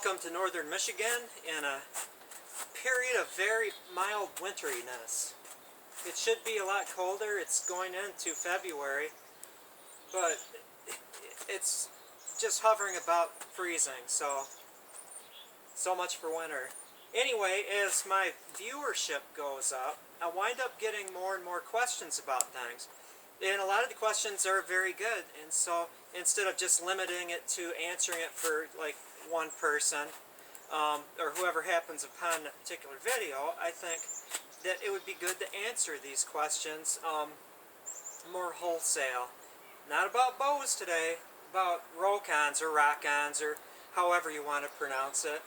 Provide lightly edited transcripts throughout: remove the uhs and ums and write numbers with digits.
Welcome to northern Michigan in a period of very mild winteriness. It should be a lot colder. It's going into February, but it's just hovering about freezing, so much for winter. Anyway, as my viewership goes up, I wind up getting more and more questions about things. And a lot of the questions are very good, and so instead of just limiting it to answering it for like one person or whoever happens upon that particular video, I think that it would be good to answer these questions more wholesale. Not about bows today, about Rokons or Rokons or however you want to pronounce it.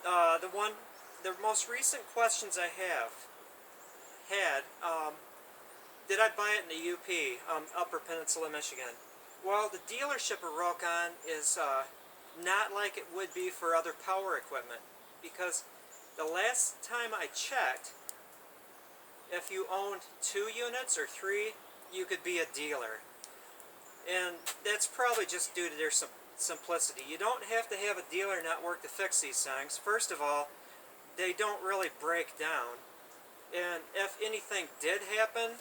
The most recent questions I have had, did I buy it in the UP, Upper Peninsula, Michigan? Well, the dealership of Rokon is not like it would be for other power equipment, because the last time I checked, if you owned 2 units or 3, you could be a dealer. And that's probably just due to their simplicity. You don't have to have a dealer network to fix these things. First of all, they don't really break down. And if anything did happen,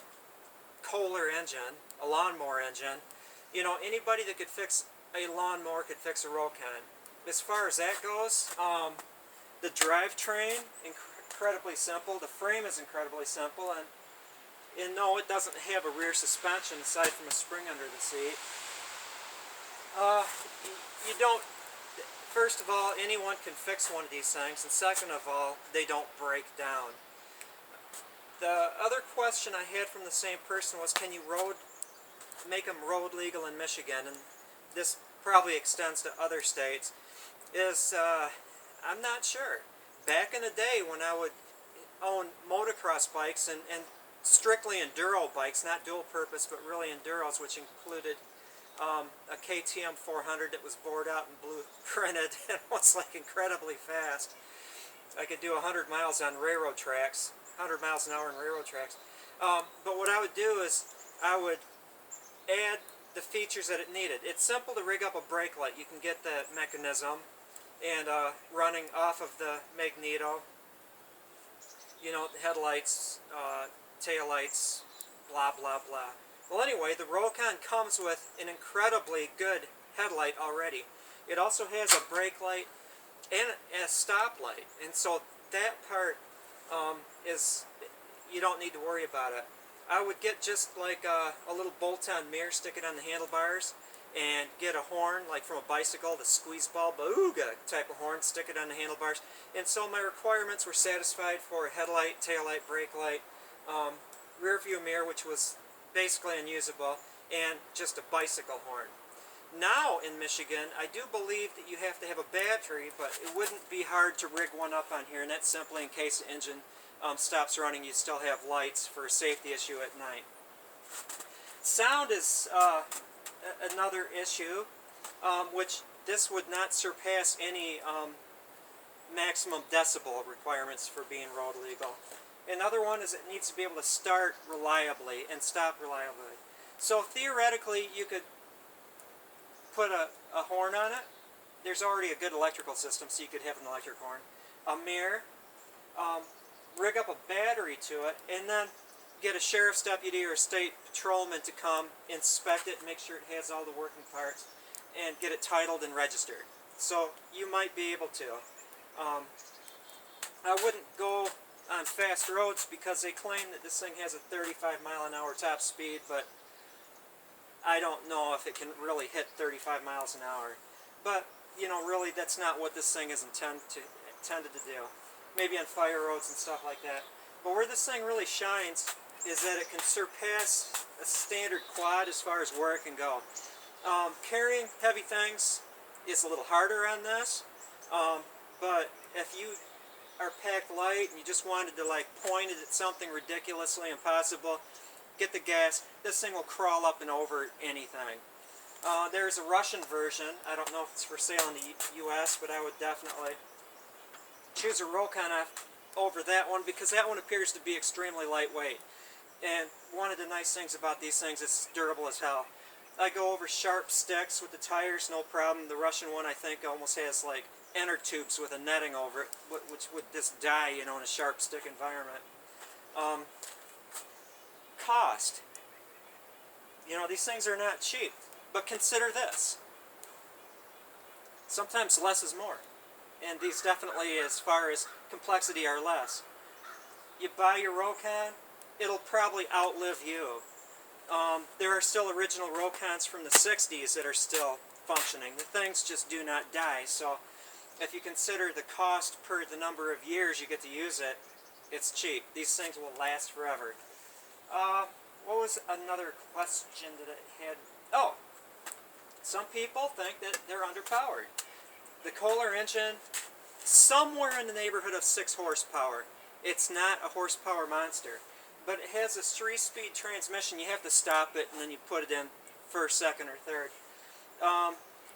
Kohler engine, a lawnmower engine, you know, anybody that could fix a lawnmower could fix a Rokon. As far as that goes, the drivetrain, incredibly simple. The frame is incredibly simple, and no, it doesn't have a rear suspension aside from a spring under the seat. You don't, first of all, anyone can fix one of these things, and second of all, they don't break down. The other question I had from the same person was, can you make them road legal in Michigan? And this probably extends to other states. I'm not sure. Back in the day when I would own motocross bikes and strictly enduro bikes, not dual purpose, but really enduros, which included a KTM 400 that was bored out and blueprinted and was like incredibly fast. I could do 100 miles on railroad tracks, 100 miles an hour on railroad tracks. But what I would do is I would add the features that it needed. It's simple to rig up a brake light. You can get the mechanism and running off of the magneto. You know, headlights, tail lights, blah blah blah. Well, anyway, the Rokon comes with an incredibly good headlight already. It also has a brake light and a stop light, and so that part is, you don't need to worry about it. I would get just like a little bolt-on mirror, stick it on the handlebars, and get a horn like from a bicycle, the squeeze ball booga type of horn, stick it on the handlebars. And so my requirements were satisfied for a headlight, tail light, brake light, rear view mirror, which was basically unusable, and just a bicycle horn. Now in Michigan, I do believe that you have to have a battery, but it wouldn't be hard to rig one up on here, and that's simply in case the engine stops running, you still have lights for a safety issue at night. Sound is another issue, which this would not surpass any maximum decibel requirements for being road legal. Another one is it needs to be able to start reliably and stop reliably. So theoretically, you could put a horn on it. There's already a good electrical system, so you could have an electric horn. A mirror, rig up a battery to it, and then get a sheriff's deputy or a state patrolman to come inspect it and make sure it has all the working parts and get it titled and registered. So you might be able to. I wouldn't go on fast roads because they claim that this thing has a 35-mile-an-hour top speed, but I don't know if it can really hit 35 miles an hour. But, you know, really that's not what this thing is intended to do. Maybe on fire roads and stuff like that. But where this thing really shines is that it can surpass a standard quad as far as where it can go. Carrying heavy things is a little harder on this, but if you are packed light and you just wanted to like point it at something ridiculously impossible, get the gas, this thing will crawl up and over anything. There's a Russian version. I don't know if it's for sale in the US, but I would definitely choose a Rokon over that one because that one appears to be extremely lightweight. And one of the nice things about these things is it's durable as hell. I go over sharp sticks with the tires, no problem. The Russian one I think almost has like inner tubes with a netting over it, which would just die, you know, in a sharp stick environment. Cost. You know, these things are not cheap. But consider this. Sometimes less is more. And these definitely, as far as complexity, are less. You buy your Rokon, it'll probably outlive you. There are still original Rokons from the 60s that are still functioning. The things just do not die. So if you consider the cost per the number of years you get to use it, it's cheap. These things will last forever. What was another question that I had? Oh, some people think that they're underpowered. The Kohler engine, somewhere in the neighborhood of 6 horsepower. It's not a horsepower monster, but it has a 3-speed transmission. You have to stop it and then you put it in first, second, or third.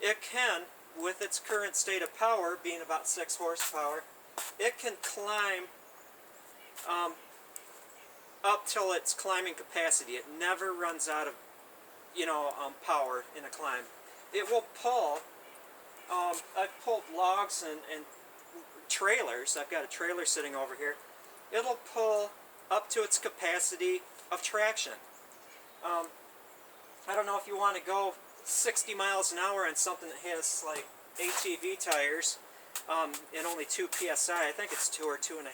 It can, with its current state of power being about 6 horsepower, it can climb up till its climbing capacity. It never runs out of, you know, power in a climb. It will pull. I've pulled logs and trailers. I've got a trailer sitting over here. It'll pull up to its capacity of traction. I don't know if you want to go 60 miles an hour on something that has like ATV tires and only 2 psi. I think it's 2 or 2.5.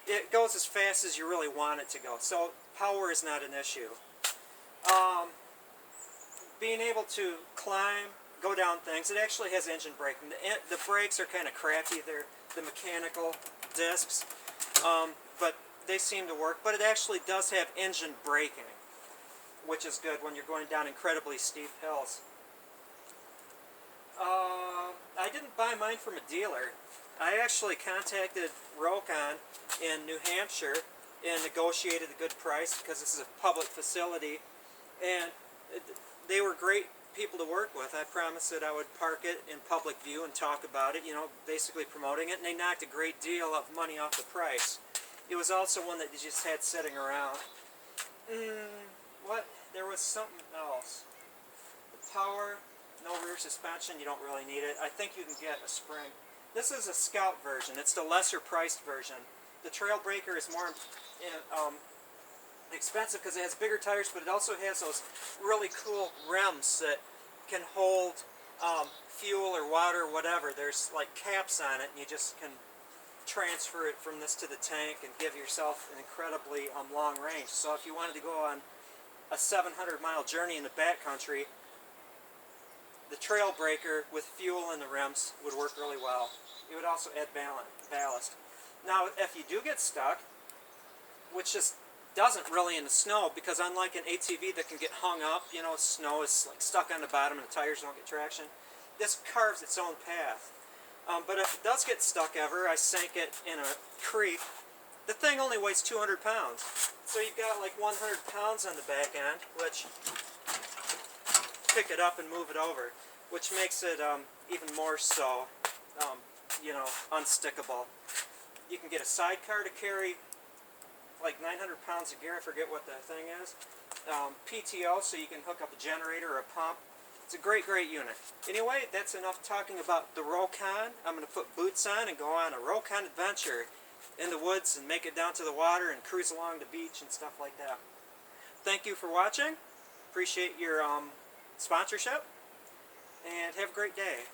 It goes as fast as you really want it to go. So power is not an issue. Being able to climb, go down things, it actually has engine braking. The brakes are kind of crappy. They're the mechanical discs, but they seem to work. But it actually does have engine braking, which is good when you're going down incredibly steep hills. I didn't buy mine from a dealer. I actually contacted Rokon in New Hampshire and negotiated a good price because this is a public facility, and they were great people to work with. I promised that I would park it in public view and talk about it, you know, basically promoting it, and they knocked a great deal of money off the price. It was also one that they just had sitting around. What? There was something else. The power, no rear suspension, you don't really need it. I think you can get a spring. This is a Scout version. It's the lesser priced version. The Trailbreaker is more expensive because it has bigger tires, but it also has those really cool rims that can hold fuel or water or whatever. There's like caps on it, and you just can transfer it from this to the tank and give yourself an incredibly long range. So if you wanted to go on a 700-mile journey in the backcountry, the Trailbreaker with fuel in the rims would work really well. It would also add ballast. Now, if you do get stuck, which just doesn't really in the snow, because unlike an ATV that can get hung up, you know, snow is like stuck on the bottom and the tires don't get traction, this carves its own path. But if it does get stuck ever, I sank it in a creek. The thing only weighs 200 pounds. So you've got like 100 pounds on the back end, which pick it up and move it over, which makes it even more so, you know, unstickable. You can get a sidecar to carry like 900 pounds of gear. I forget what the thing is. PTO, so you can hook up a generator or a pump. It's a great, great unit. Anyway, that's enough talking about the Rokon. I'm going to put boots on and go on a Rokon adventure in the woods and make it down to the water and cruise along the beach and stuff like that. Thank you for watching. Appreciate your sponsorship, and have a great day.